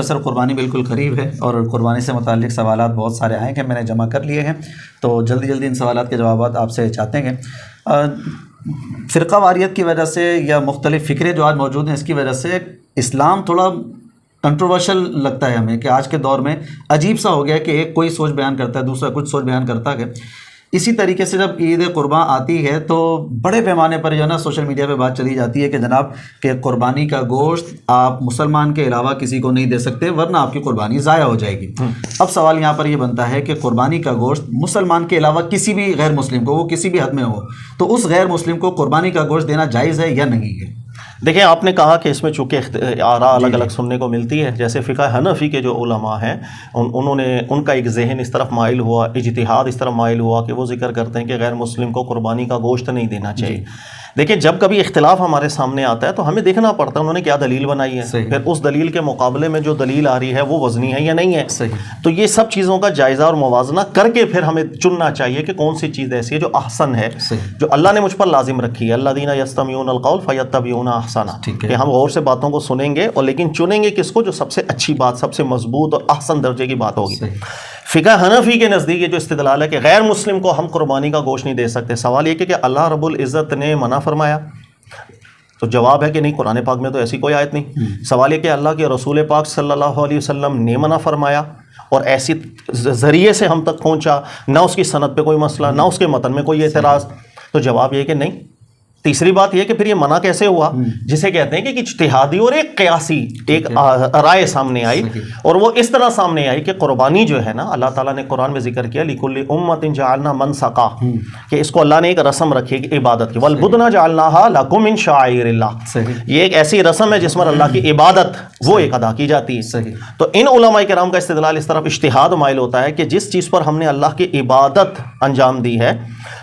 Sir कुर्बानी बिल्कुल करीब है और कुर्बानी से मुताल्लिक़ सवालात बहुत सारे आए हैं, मैंने जमा कर लिए हैं, तो जल्दी जल्दी इन सवालात के जवाब आपसे चाहते हैं। फ़िरका वारियत की वजह से या मुख्तलिफ़ फ़िक्रे जो आज मौजूद हैं इसकी वजह से इस्लाम थोड़ा कंट्रोवर्शियल लगता है हमें कि आज के दौर में अजीब सा हो गया है कि एक कोई सोच बयान करता है, दूसरा कुछ सोच बयान करता है। इसी तरीके से जब ईद कुर्बान आती है तो बड़े पैमाने पर जो है ना सोशल मीडिया पे बात चली जाती है कि जनाब कि कुर्बानी का गोश्त आप मुसलमान के अलावा किसी को नहीं दे सकते वरना आपकी कुर्बानी ज़ाया हो जाएगी। अब सवाल यहाँ पर ये बनता है कि कुर्बानी का गोश्त मुसलमान के अलावा किसी भी गैर मुस्लिम को, वो किसी भी हद में हो, तो उस गैर मुस्लिम को कुर्बानी का गोश्त देना जायज़ है या नहीं है? देखिए, आपने कहा कि इसमें चूँकि आरा अलग अलग सुनने को मिलती है, जैसे फ़िक़्ह हनफ़ी के जो उलमा हैं उन्होंने उनका एक जहन इस तरफ माइल हुआ, इज्तिहाद इस तरफ माइल हुआ कि वो जिक्र करते हैं कि गैर मुस्लिम को कुर्बानी का गोश्त नहीं देना चाहिए। देखिए, जब कभी इख्तिलाफ हमारे सामने आता है तो हमें देखना पड़ता है उन्होंने क्या दलील बनाई है, फिर उस दलील के मुकाबले में जो दलील आ रही है वो वज़नी है या नहीं है। तो ये सब चीज़ों का जायज़ा और मुवाजना करके फिर हमें चुनना चाहिए कि कौन सी चीज़ ऐसी है जो अहसन है, जो अल्लाह ने मुझ पर लाजिम रखी है। अल्लज़ीना यस्तमिऊनल क़ौल फ़यत्तबिऊना अहसना, कि हम गौर से बातों को सुनेंगे और लेकिन चुनेंगे किसको, जो सबसे अच्छी बात, सबसे मजबूत और अहसन दर्जे की बात होगी। फ़िक़्ह हनफ़ी के नज़दीक ये जो इस्तिदलाल है कि गैर मुस्लिम को हम कुर्बानी का गोश्त नहीं दे सकते, सवाल ये कि अल्लाह रब्बुल इज़्ज़त ने मना फरमाया? तो जवाब है कि नहीं, कुरान पाक में तो ऐसी कोई आयत नहीं। सवाल ये कि अल्लाह के रसूल पाक सल्लल्लाहु अलैहि वसल्लम ने मना फरमाया और ऐसी ज़रिए से हम तक पहुँचा, ना उसकी सनद पे कोई मसला, ना उसके मतन में कोई एतराज़, तो जवाब ये कि नहीं। तीसरी बात यह कि फिर ये मना कैसे हुआ, जिसे कहते हैं कि इज्तिहादी और एक क़यासी एक राय सामने आई, और वो इस तरह सामने आई कि कुर्बानी जो है ना, अल्लाह ताला ने कुरान में जिक्र किया लिकुल्लि उम्मतिन जअलना मनसका, कि इसको अल्लाह ने एक रस्म रखी है इबादत की, वल बुदना जअलनाहा लकुम मिन शाइरिल्लाह, ये एक ऐसी रस्म है जिसमें अल्लाह की इबादत वो एक अदा की जाती है। तो इन उलमा किराम का इस्तिदलाल इस तरफ इज्तिहाद माइल होता है कि जिस चीज़ पर हमने अल्लाह की इबादत अंजाम दी है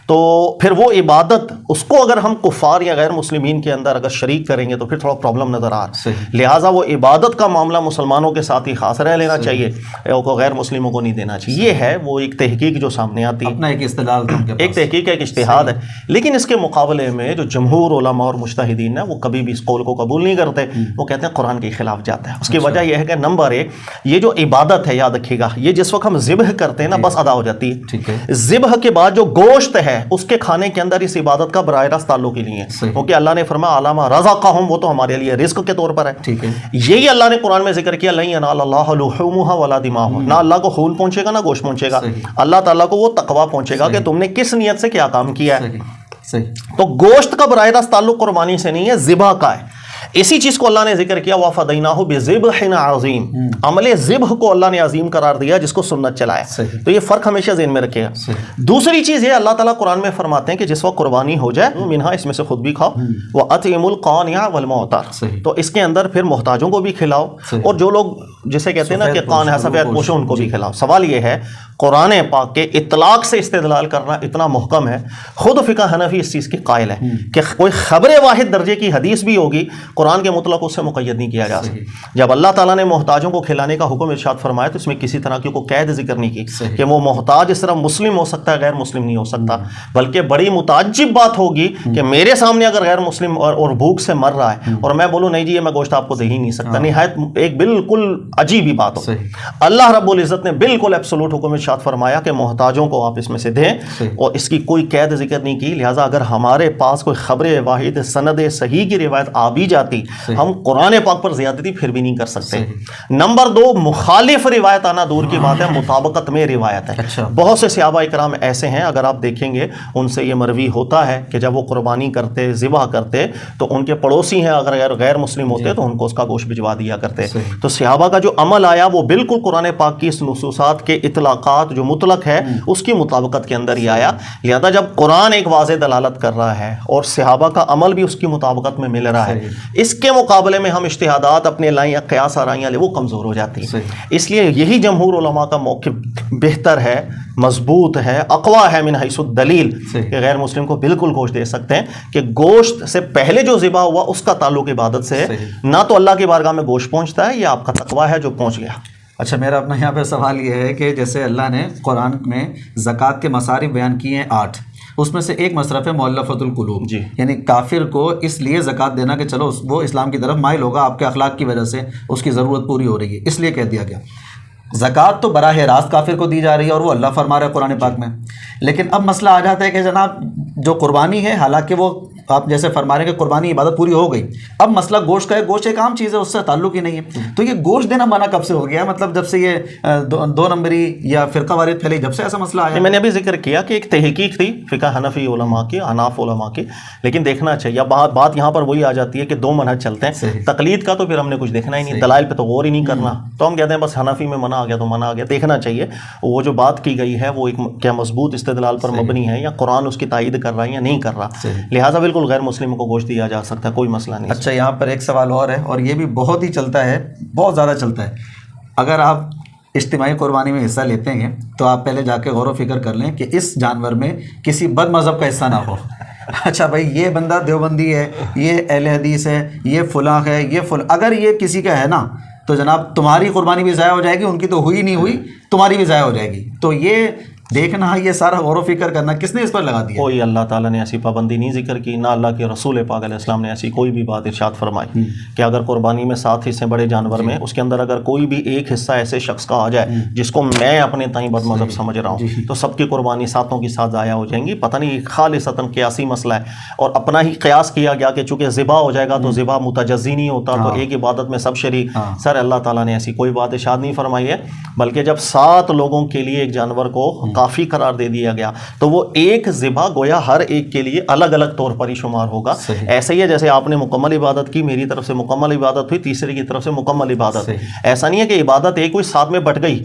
तो फिर वो इबादत उसको अगर हम कुफ़ार या गैर मुस्लिमीन के अंदर अगर शरीक करेंगे तो फिर थोड़ा प्रॉब्लम नज़र आ रहा है। लिहाजा वो इबादत का मामला मुसलमानों के साथ ही खास रह लेना चाहिए, को गैर मुस्लिमों को नहीं देना चाहिए। ये है वो एक तहकीक जो सामने आती है, अपना एक इस्तिदलाल, एक तहकीक है, एक इज्तिहाद है। लेकिन इसके मुकाबले में जो जमहूर उलमा और मुज्तहिदीन है वो कभी भी इस कौल को कबूल नहीं करते, वो कहते हैं कुरान के खिलाफ जाता है। उसकी वजह यह है कि नंबर एक, ये जो इबादत है, याद रखिएगा, ये जिस वक्त हम ज़िब्ह करते हैं ना बस अदा हो जाती है। ज़िब्ह के बाद जो गोश्त है उसके खाने के अंदर इस इबादत का बराह रास्त ताल्लुक ही नहीं है, क्योंकि अल्लाह ने फरमाया अलामा रज़क़हुम, वो तो हमारे लिए रिस्क के तौर पर है। ठीक है, यही अल्लाह ने कुरान में जिक्र किया, लन यनालल्लाहु लुहूमुहा वला दिमाहुहा, ना अल्लाह को खून पहुंचेगा ना गोश्त पहुंचेगा, अल्लाह ताला को वो तकवा पहुंचेगा कि तुमने किस नियत से क्या काम किया है। तो गोश्त का बराह रास्त ताल्लुक कुर्बानी से नहीं है, ज़िबह का है। इसी चीज को अल्लाह ने जिक्र किया, वफ़दैनाहु बिज़िब्हिन अज़ीम, अमले ज़िब्ह को अल्लाह ने अजीम करार दिया जिसको सुन्नत चलाया। तो ये फर्क हमेशा ज़हन में रखिएगा। दूसरी चीज ये अल्लाह ताला कुरान में फरमाते हैं कि जिस वक्त कुर्बानी हो जाए मिन्हा, इसमें से खुद भी खाओ, व अतइमुल क़ानिअ वल मुअतर, तो इसके अंदर फिर मोहताजों को भी खिलाओ, और जो लोग जिसे कहते हैं ना कि कान है सफेद पोशो, उनको भी खिलाओ। सवाल ये है, कुरान पाक के इतलाक से इस्तेदलाल करना इतना मुहकम है, खुद फ़िक़्ह हनफ़ी इस चीज़ की कायल है कि कोई खबर वाहिद दर्जे की हदीस भी होगी, कुरान के मुतलक उससे मुक़य्यद नहीं किया जा सकता। जब अल्लाह ताला ने मोहताजों को खिलाने का हुक्म इरशाद फरमाया तो इसमें किसी तरह की कोई कैद जिक्र नहीं की कि वो मोहताज इस तरह मुस्लिम हो सकता है, गैर मुस्लिम नहीं हो सकता। बल्कि बड़ी मुताज्जिब बात होगी कि मेरे सामने अगर गैर मुस्लिम और भूख से मर रहा है और मैं बोलूँ नहीं जी ये मैं गोश्त आपको दे ही नहीं सकता, निहायत एक बिल्कुल अजीब ही बात हो। अल्लाह रब्बुल इज़्ज़त ने बिल्कुल एब्सोल्यूट हुक्म इरशाद फरमाया कि मोहताजों को आप इसमें से दें, और इसकी कोई कैद जिक्र नहीं की। लिहाजा अगर हमारे पास कोई खबर वाहिद सनद सही की रिवायत आ भी जाती, हम कुरान पाक पर ज़्यादती फिर भी नहीं कर सकते। नंबर दो, मुखालिफ रिवायत आना दूर की बात है, मुताबकत में रिवायत है। अच्छा। बहुत से सहाबा इकराम ऐसे हैं, अगर आप देखेंगे उनसे ये मरवी होता है कि जब वो कुर्बानी करते, ज़िबह करते, तो उनके पड़ोसी हैं अगर गैर मुस्लिम होते तो उनको उसका गोश्त भिजवा दिया करते। तो सहाबा का जो अमल आया वो बिल्कुल कुरान पाक की इस नुसूसात के इतलाकात जो मुतलक है उसकी मुताबकत के अंदर ही आया। लिहाजा जब कुरान एक वाज़ेह दलालत कर रहा है और सहाबा का अमल भी उसकी मुताबकत में मिल रहा है, इसके मुकाबले में हम इज्तिहादात अपने लाएं या क़यास आराइयाँ ले, वो कमज़ोर हो जाती है। इसलिए यही जमहूर उलमा का मौक़िफ़ बेहतर है, मजबूत है, अक़वा है मिन हैसुद दलील, कि गैर मुस्लिम को बिल्कुल गोश्त दे सकते हैं, कि गोश्त से पहले जो ज़िबा हुआ उसका ताल्लुक इबादत से है, ना तो अल्लाह की बारगाह में गोश्त पहुँचता है, या आपका तक़वा है जो पहुँच गया। अच्छा, मेरा अपना यहाँ पे सवाल ये है कि जैसे अल्लाह ने कुरान में ज़कात के मसारिफ़ बयान किए हैं 8, उसमें से एक मसरफ़ है मुअल्लफ़तुल क़ुलूब, जी। यानी काफिर को इसलिए ज़कात देना कि चलो वो इस्लाम की तरफ माइल होगा, आपके अखलाक की वजह से उसकी ज़रूरत पूरी हो रही है, इसलिए कह दिया गया। ज़कात तो बराह रास्त काफिर को दी जा रही है और वो अल्लाह फरमा रहा है कुरान पाक में। लेकिन अब मसला आ जाता है कि जनाब जो कुर्बानी है, हालांकि वो आप जैसे फरमा रहे हैं कि कुर्बानी इबादत पूरी हो गई, अब मसला गोश्त का है, गोश्त एक आम चीज़ है, उससे ताल्लुक ही नहीं है। तो ये गोश्त देना मना कब से हो गया? मतलब जब से ये दो नंबरी या फ़िरका वारियत फैली, जब से ऐसा मसला आया? मैंने अभी जिक्र किया कि एक तहकीक थी फ़िक़ह हनफ़ी उलमा की, हनाफ उलमा की, लेकिन देखना चाहिए। बात यहाँ पर वही आ जाती है कि दो मनहज चलते हैं। तकलीद का तो फिर हमने कुछ देखना ही नहीं, दलाइल पे तो गौर ही नहीं करना, तो हम कहते हैं बस हनफ़ी में मना आ गया तो मना आ गया। देखना चाहिए वो जो बात की गई है वो एक क्या मजबूत इस्तेदलाल पर मबनी है, या कुरान उसकी तायीद कर रहा है या नहीं कर रहा। लिहाजा बिल्कुल गैर मुस्लिम को गोश्त दिया जा सकता है, कोई मसला नहीं। अच्छा, यहाँ पर एक सवाल और है, और ये भी बहुत ही चलता है, बहुत ज़्यादा चलता है। अगर आप इज्तिमाई कुर्बानी में हिस्सा लेते हैं तो आप पहले जाके गौर व फिक्र कर लें कि इस जानवर में किसी बद मज़हब का हिस्सा ना हो। अच्छा भाई, ये बंदा देवबंदी है, ये अहले हदीस है, ये फुला है, ये फुला, अगर ये किसी का है ना तो जनाब तुम्हारी कुर्बानी भी ज़ाया हो जाएगी, उनकी तो हुई नहीं हुई, तुम्हारी भी ज़ाया हो जाएगी। तो ये देखना है, ये सारा गौर व फिक्र करना, किसने इस पर लगा दिया? कोई अल्लाह ताला ने ऐसी पाबंदी नहीं जिक्र की, ना अल्लाह के रसूल पाक अलैहिस्सलाम ने ऐसी कोई भी बात इरशाद फरमाई कि अगर कुर्बानी में 7 हिस्से बड़े जानवर में, उसके अंदर अगर कोई भी एक हिस्सा ऐसे शख्स का आ जाए जिसको मैं अपने ताई बदमज़हब समझ रहा हूँ, तो सबकी कुर्बानी सातों की साथ ज़ाया हो जाएंगी। पता नहीं खालिसतन क़यासी मसला है, और अपना ही क़यास किया गया कि चूँकि ज़िबा हो जाएगा तो ज़िबा मुतजज़ी नहीं होता, तो एक इबादत में सब शरीक। सर अल्लाह ताला ने ऐसी कोई बात इरशाद नहीं फरमाई है, बल्कि जब 7 लोगों के लिए एक जानवर को काफ़ी करार दे दिया गया तो वो एक ज़िबा गोया हर एक के लिए अलग अलग तौर पर ही शुमार होगा। ऐसे ही है जैसे आपने मुकम्मल इबादत की, मेरी तरफ से मुकम्मल इबादत हुई, तीसरे की तरफ से मुकम्मल इबादत। ऐसा नहीं है कि इबादत एक हुई साथ में बट गई,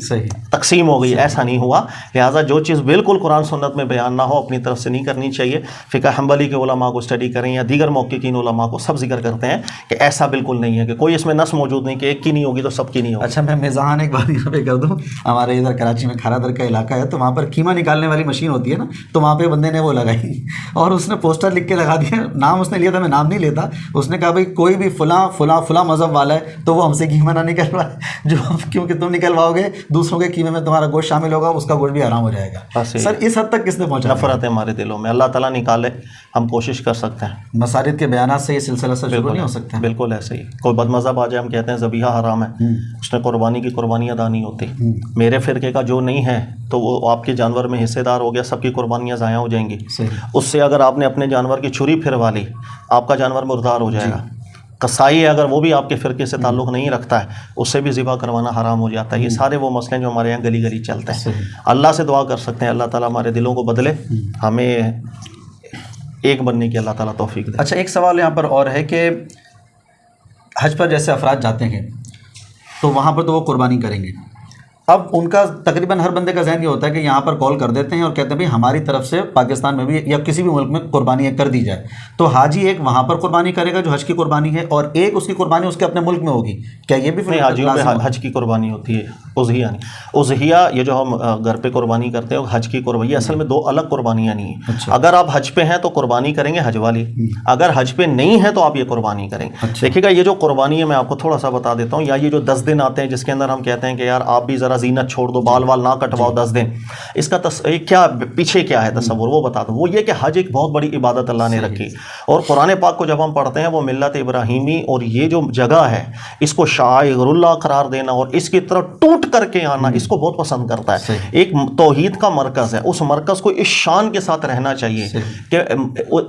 तकसीम हो गई, ऐसा नहीं हुआ। लिहाजा जो चीज़ बिल्कुल कुरान सुन्नत में बयान ना हो अपनी तरफ से नहीं करनी चाहिए। फ़िक़ह हम्बली के उलमा को स्टडी करें या दीगर मौक़िक़ीन उलमा को, सब जिक्र करते हैं कि ऐसा बिल्कुल नहीं है कि कोई इसमें नस मौजूद नहीं कि एक की नहीं होगी तो सब की नहीं होगी। अच्छा, मैं मिज़ाहन एक बात यहाँ पे कर दूँ, हमारे इधर कराची में खारादर का इलाका है, तो वहाँ पर कीमा निकालने वाली मशीन होती है ना, तो वहाँ पे बंदे ने वो लगाई और उसने पोस्टर लिख के लगा दिया, नाम उसने लिया था, मैं नाम नहीं लेता, उसने कहा भाई कोई भी फुला फुला फुला मज़हब वाला है तो वो हमसे कीमा ना निकलवाए, जो क्योंकि तुम निकलवाओगे दूसरों के कीमे में तुम्हारा गोश्त शामिल होगा, उसका गोश्त भी हराम हो जाएगा। सर इस हद तक किसने पहुँचा? नफरत है हमारे दिलों में, अल्लाह ताला निकाले, हम कोशिश कर सकते हैं। मसारिद के बयानात से ये सिलसिला सर शुरू नहीं हो सकता? बिल्कुल ऐसे ही। कोई बदमज़हब आ जाए, हम कहते हैं ज़बीहा हराम है, उसने कुर्बानी की कुर्बानी अदा नहीं होती। मेरे फ़िरके का जो नहीं है तो वो आपके जानवर में हिस्सेदार हो गया, सबकी कुर्बानियाँ ज़ाया हो जाएंगी। उससे अगर आपने अपने जानवर की छुरी फिरवा ली, आपका जानवर मुर्दार हो जाएगा। कसाई है अगर वो भी आपके फ़िरके से ताल्लुक़ नहीं रखता है, उससे भी ज़िबा करवाना हराम हो जाता है। ये सारे वो मसले जो हमारे यहाँ गली गली चलते हैं। अल्लाह से दुआ कर सकते हैं, अल्लाह ताला हमारे दिलों को बदले, हमें एक बनने की अल्लाह ताला तौफीक दे। अच्छा, एक सवाल यहाँ पर और है कि हज पर जैसे अफराद जाते हैं तो वहाँ पर तो वो कुर्बानी करेंगे, अब उनका तकरीबन हर बंदे का ज़हन ये होता है कि यहाँ पर कॉल कर देते हैं और कहते हैं भाई हमारी तरफ से पाकिस्तान में भी या किसी भी मुल्क में कुर्बानी कर दी जाए, तो हाजी एक वहाँ पर कुर्बानी करेगा जो हज की कुर्बानी है, और एक उसकी कुर्बानी उसके अपने मुल्क में होगी। क्या ये भी नहीं, हाजियों पे हज की कुर्बानी होती है, उज़हिया नहीं। उज़हिया ये जो हम घर पे कुर्बानी करते हैं, हज की कुर्बानी, असल में 2 अलग कुर्बानियाँ नहीं है। अच्छा। अगर आप हज पे हैं तो कुर्बानी करेंगे हज वाली, अगर हज पे नहीं है तो आप ये कुर्बानी करेंगे। अच्छा। देखिएगा ये जो कुर्बानी है मैं आपको थोड़ा सा बता देता हूँ, या ये जो 10 दिन आते हैं जिसके अंदर हम कहते हैं कि यार आप भी ज़रा ज़ीनत छोड़ दो, बाल वाल ना कटवाओ 10 दिन, इसका क्या पीछे क्या है तस्वुर वो बता दो। वो ये कि हज एक बहुत बड़ी इबादत अल्लाह ने रखी, और कुरान पाक को जब हम पढ़ते हैं वो मिल्लत इब्राहीमी, और ये जो जगह है इसको शाइरुल्लाह करार देना और इसकी तरफ टूट करके आना इसको बहुत पसंद करता है। एक तौहीद का मरकज़ है, उस मरकज़ को इस शान के साथ रहना चाहिए कि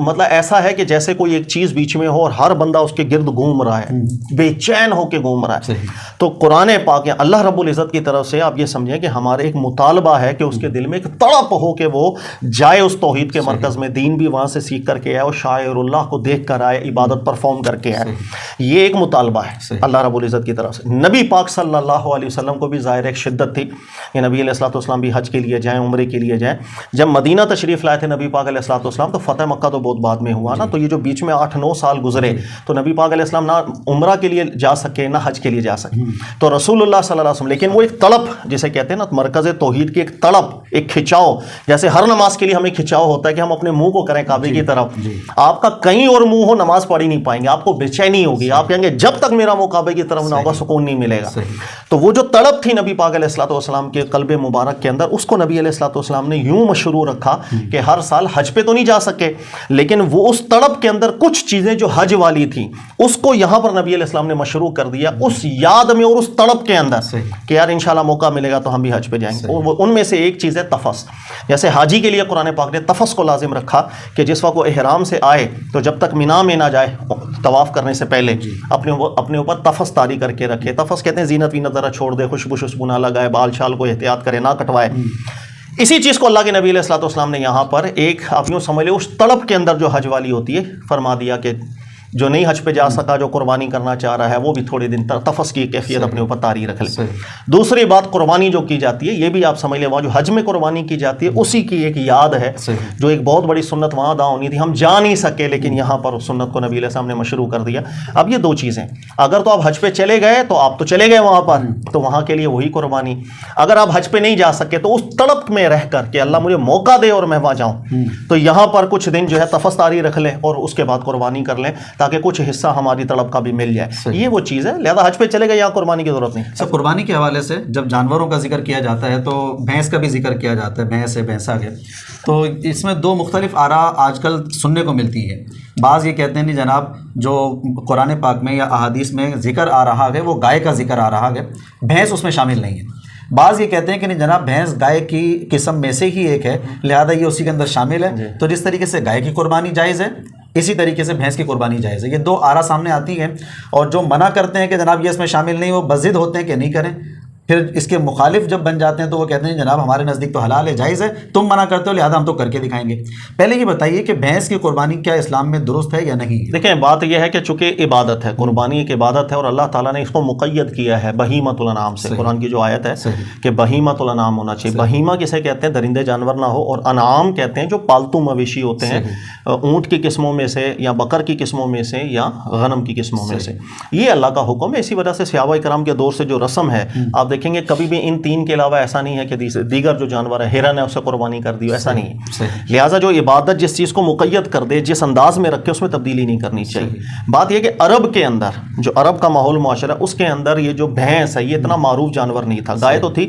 मतलब ऐसा है कि जैसे कोई एक चीज़ बीच में हो और हर बंदा उसके गिर्द घूम रहा है, बेचैन होकर घूम रहा है। तो कुरान पाक या अल्लाह रब्बुल इज़्ज़त की तरफ से आप ये समझें कि हमारे एक मुतालबा है कि उसके दिल में एक तड़प हो कि वो जाए उस तौहीद के मरकज़ में, दीन भी वहाँ से सीख करके आए और शाइरुल्लाह को देख कर आए, इबादत परफॉर्म करके आए। ये एक मुतालबा है अल्लाह रब्बुल इज़्ज़त की तरफ से। नबी पाक सल्लल्लाहु अलैहि वसल्लम को भी ज़ाहिर एक शिद्दत थी कि नबी अलैहिस्सलाम भी हज के लिए जाएँ, उम्रे के लिए जाएँ। जब मदीना तशरीफ़ लाए थे नबी पाक अलैहिस्सलाम, तो फ़तह मक्का तो बहुत बाद में हुआ ना, तो ये जो बीच में 8-9 साल गुजरे तो नबी पाक अलैहिस्सलाम ना उम्रा के लिए जा सके ना हज के लिए जा सके। तो रसूलुल्लाह सल्लल्लाहु अलैहि वसल्लम, लेकिन वो एक तड़प जिसे कहते हैं ना, मरकज़ तौहीद की एक तड़प, एक खिंचाव, जैसे हर नमाज के लिए हमें खिंचाव होता है कि हम अपने मुंह को करें काबे की तरफ। आपका कहीं और मुंह हो, नमाज पढ़ ही नहीं पाएंगे, आपको बेचैनी होगी, आप कहेंगे जब तक मेरा मुंह काबे की तरफ ना होगा सुकून नहीं मिलेगा। तो वो जो तड़प थी नबी पाक अलैहिस्सलाम के कल्बे मुबारक के अंदर, उसको नबी अलैहिस्सलाम ने यूं मशरूर रखा कि हर साल हज पे तो नहीं जा सके, लेकिन वो उस तड़प के अंदर कुछ चीजें जो हज वाली थी उसको यहां पर नबी अलैहिस्सलाम ने मशरू कर दिया, उस याद में और उस तड़प के अंदर कि यार इंशाल्लाह मौका मिलेगा तो हम भी हज पे जाएंगे। और उनमें से एक चीज़ है तफस। जैसे हाजी के लिए कुरान पाक ने तफस को लाजिम रखा कि जिस वक्त वो इहराम से आए तो जब तक मिना में ना जाए तवाफ़ करने से पहले अपने ऊपर तफस तारी करके रखे। तफस कहते हैं जीनत वीनत ज़रा छोड़ दे, खुशबू ना लगाए, बाल शाल को एहतियात करे, ना कटवाए। इसी चीज़ को अल्लाह के नबी अलैहिस्सलाम ने यहाँ पर एक, आप यूँ समझ लो, उस तड़प के अंदर जो हज वाली होती है फरमा दिया कि जो नहीं हज पे जा सका, जो कुर्बानी करना चाह रहा है, वो भी थोड़े दिन तक तफस की कैफियत अपने ऊपर तारी रख ले। दूसरी बात, कुर्बानी जो की जाती है, ये भी आप समझ लें, वहाँ जो हज में कुर्बानी की जाती है उसी की एक याद है, जो एक बहुत बड़ी सुन्नत वहाँ अदा होनी थी, हम जा नहीं सके, लेकिन यहाँ पर उस सुन्नत को नबी अलैहिस्सलाम ने मशरू कर दिया। अब ये दो चीज़ें, अगर तो आप हज पे चले गए तो आप तो चले गए वहाँ पर, तो वहाँ के लिए वही कुर्बानी। अगर आप हज पे नहीं जा सके तो उस तड़प में रह कर के अल्लाह मुझे मौका दे और मैं वहाँ जाऊँ, तो यहाँ पर कुछ दिन जो है तफस तारी रख लें और उसके बाद कुर्बानी कर लें, ताकि कुछ हिस्सा हमारी तड़प का भी मिल जाए। ये वो चीज़ है, लिहाजा हज पे चले गए, यहाँ कुर्बानी की जरूरत नहीं। सर, कुर्बानी के हवाले से जब जानवरों का जिक्र किया जाता है तो भैंस का भी जिक्र किया जाता है, भैंस है, भैंसा है, तो इसमें दो मुख्तलिफ आरा आजकल सुनने को मिलती है। बाज़ ये कहते हैं नहीं जनाब, जो कुरान पाक में या अहादीस में जिक्र आ रहा है वो गाय का जिक्र आ रहा है, भैंस उसमें शामिल नहीं है। बाज़ ये कहते हैं कि नहीं जनाब, भैंस गाय की किस्म में से ही एक है, लिहाजा ये उसी के अंदर शामिल है। तो जिस तरीके से गाय की कुर्बानी जायज़ है, इसी तरीके से भैंस की कुर्बानी जायज़ है। ये दो आरा सामने आती हैं, और जो मना करते हैं कि जनाब ये इसमें शामिल नहीं, वो बज़िद होते हैं कि नहीं करें। फिर इसके मुखालिफ जब बन जाते हैं तो वो कहते हैं जनाब हमारे नज़दीक तो हलाल है, जायज़ है, तुम मना करते हो लिहाजा हम तो करके दिखाएंगे। पहले ये बताइए कि भैंस की कुर्बानी क्या इस्लाम में दुरुस्त है या नहीं? देखें, बात यह है कि चूँकि इबादत है, कुर्बानी एक इबादत है, और अल्लाह ताला ने इसको मुक़य्यद किया है बहीमतुल अनाम से। कुरान की जो आयत है कि बहीमतुल अनाम होना चाहिए। बहीमा किसे कहते हैं? दरिंदे जानवर ना हो, और अनाम कहते हैं जो पालतू मवेशी होते हैं, ऊँट की किस्मों में से या बकर की किस्मों में से या गनम की किस्मों में से। ये अल्लाह का हुक्म है। इसी वजह से सहाबा इकराम के दौर से जो रस्म है, आप देखेंगे कभी भी इन तीन के अलावा ऐसा नहीं है कि दीगर जो जानवर है, हिरन है, उससे कुर्बानी कर दी, ऐसा नहीं है। लिहाजा जो इबादत जिस चीज़ को मुक़य्यद कर दे, जिस अंदाज में रखे, उसमें तब्दीली नहीं करनी चाहिए। बात यह कि अरब के अंदर जो अरब का माहौल मुआशरा, उसके अंदर ये जो भैंस है ये इतना मारूफ जानवर नहीं था। गाय तो थी,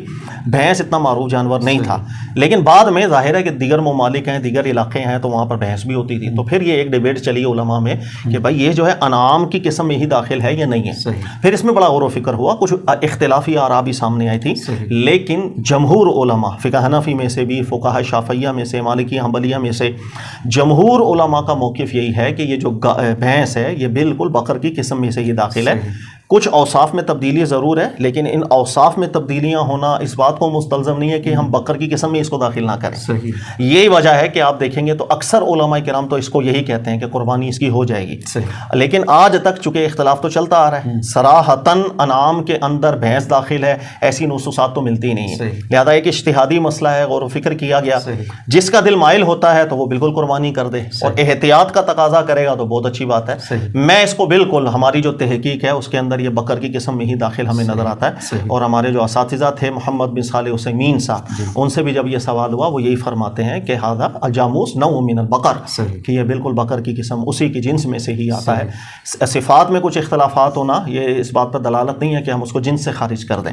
भैंस इतना मारूफ जानवर नहीं था। लेकिन बाद में जाहिर है कि दीगर ममालिक हैं, दीगर इलाके हैं, तो वहाँ पर भैंस भी होती थी। तो फिर ये एक डिबेट चली उलमा में कि भाई ये जो है अनाम की किस्म में ही दाखिल है या नहीं है। फिर इसमें बड़ा गौर व फिक्र हुआ, कुछ इख्तिलाफी आरा भी सामने आई थी, लेकिन जमहूर उलमा, फ़िक़्ह हनफ़ी में से भी, फ़ुक़हा शाफ़िय्या में से, मालिकी हंबलिया में से, जमहूर उलमा का मौक़िफ़ यही है कि ये जो भैंस है ये बिल्कुल बकर की किस्म में से ही दाखिल है। कुछ औसाफ में तब्दीली ज़रूर है, लेकिन इन औसाफ में तब्दीलियाँ होना इस बात को मुस्तलज़म नहीं है कि हम बकर की किस्म में इसको दाखिल ना करें। सही, यही वजह है कि आप देखेंगे तो अक्सर उलमा किराम तो इसको यही कहते हैं कि कुर्बानी इसकी हो जाएगी। लेकिन आज तक चूँकि इख्तलाफ तो चलता आ रहा है, सराहतन अनाम के अंदर भैंस दाखिल है ऐसी नुसूसात तो मिलती नहीं है। लिहाजा एक इज्तिहादी मसला है, गौर व फिक्र किया गया। जिसका दिल माइल होता है तो वो बिल्कुल कुर्बानी कर दे, और एहतियात का तकाजा करेगा तो बहुत अच्छी बात है। मैं इसको बिल्कुल, हमारी जो तहकीक है उसके अंदर ये बकर की किस्म में ही दाखिल हमें नजर आता है। और हमारे जो असातिज़ा थे मोहम्मद बिन सालेह उसैमीन साहब, उनसे भी जब ये सवाल हुआ वो यही फरमाते हैं कि हादा अजामूस नौ मिनल बकर, कि ये बिल्कुल बकर की किस्म उसी की जिन्स में से ही आता है। सिफात में कुछ इख्तलाफात होना ये इस बात पर दलालत नहीं है कि हम उसको जिन्स से खारिज कर दें,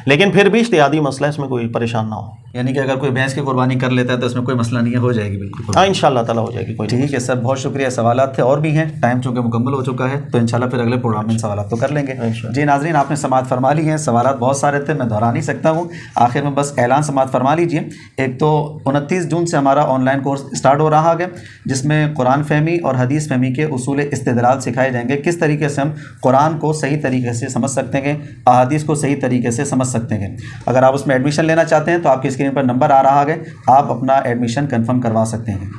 लेकिन फिर भी इज्तिहादी मसला, इसमें कोई परेशान ना हो। यानी कि अगर कोई भैंस की कुर्बानी कर लेता है तो इसमें कोई मसला नहीं है, हो जाएगी बिल्कुल। हाँ, इंशाअल्लाह ताला हो जाएगी। कोई ठीक है सर, बहुत शुक्रिया। सवालात थे और भी हैं, टाइम चूँकि मुकम्मल हो चुका है, तो इंशाल्लाह फिर अगले प्रोग्राम में सवालात तो कर लेंगे। जी नाज़रीन, आपने समाअत फरमा ली है, सवालात बहुत सारे थे, मैं दोहरा नहीं सकता हूँ। आखिर में बस ऐलान समाअत फरमा लीजिए। एक तो 29 जून से हमारा ऑनलाइन कोर्स स्टार्ट हो रहा है, जिसमें कुरान फहमी और हदीस फहमी के उसूल इस्तिदलाल सिखाए जाएंगे। किस तरीके से हम कुरान को सही तरीके से समझ सकते हैं, अहादीस को सही तरीके से समझ सकते हैं। अगर आप उसमें एडमिशन लेना चाहते हैं तो आपकी स्क्रीन पर नंबर आ रहा है, आप अपना एडमिशन कन्फर्म करवा सकते हैं।